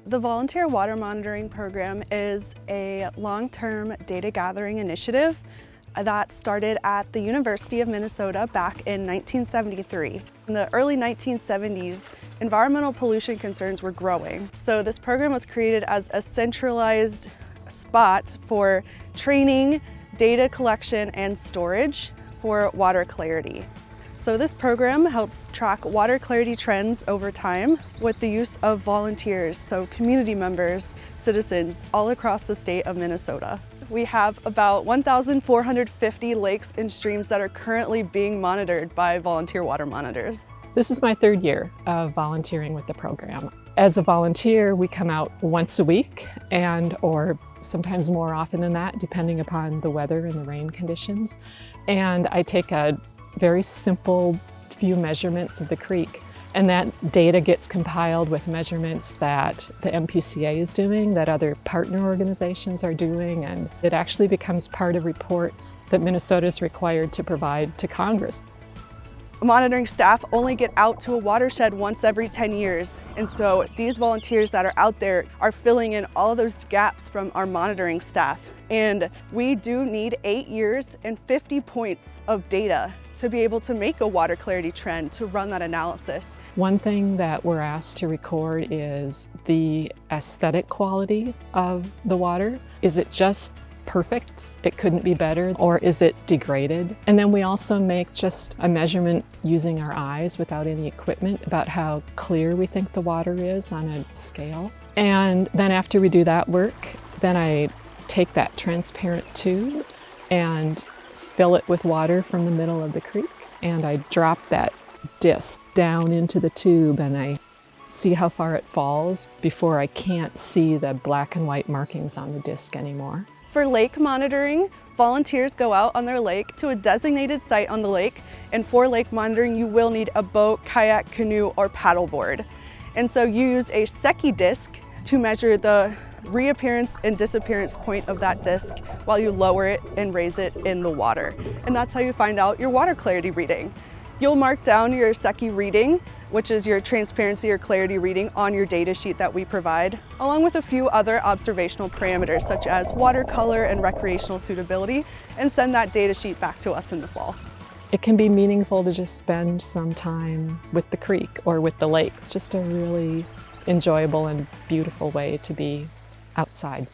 The Volunteer Water Monitoring Program is a long-term data gathering initiative that started at the University of Minnesota back in 1973. In the early 1970s, environmental pollution concerns were growing. So this program was created as a centralized spot for training, data collection, and storage for water clarity. So this program helps track water clarity trends over time with the use of volunteers, so community members, citizens all across the state of Minnesota. We have about 1,450 lakes and streams that are currently being monitored by volunteer water monitors. This is my third year of volunteering with the program. As a volunteer, we come out once a week or sometimes more often than that, depending upon the weather and the rain conditions. And I take a very simple few measurements of the creek. And that data gets compiled with measurements that the MPCA is doing, that other partner organizations are doing, and it actually becomes part of reports that Minnesota is required to provide to Congress. Monitoring staff only get out to a watershed once every 10 years. And so these volunteers that are out there are filling in all of those gaps from our monitoring staff. And we do need 8 years and 50 points of data to be able to make a water clarity trend, to run that analysis. One thing that we're asked to record is the aesthetic quality of the water. Is it just perfect, it couldn't be better, or is it degraded? And then we also make just a measurement using our eyes without any equipment about how clear we think the water is on a scale. And then after we do that work, then I take that transparent tube and fill it with water from the middle of the creek, and I drop that disc down into the tube and I see how far it falls before I can't see the black and white markings on the disc anymore. For lake monitoring, volunteers go out on their lake to a designated site on the lake, and for lake monitoring you will need a boat, kayak, canoe, or paddleboard. And so you use a Secchi disc to measure the reappearance and disappearance point of that disc while you lower it and raise it in the water. And that's how you find out your water clarity reading. You'll mark down your Secchi reading, which is your transparency or clarity reading, on your data sheet that we provide, along with a few other observational parameters such as water color and recreational suitability, and send that data sheet back to us in the fall. It can be meaningful to just spend some time with the creek or with the lake. It's just a really enjoyable and beautiful way to be outside.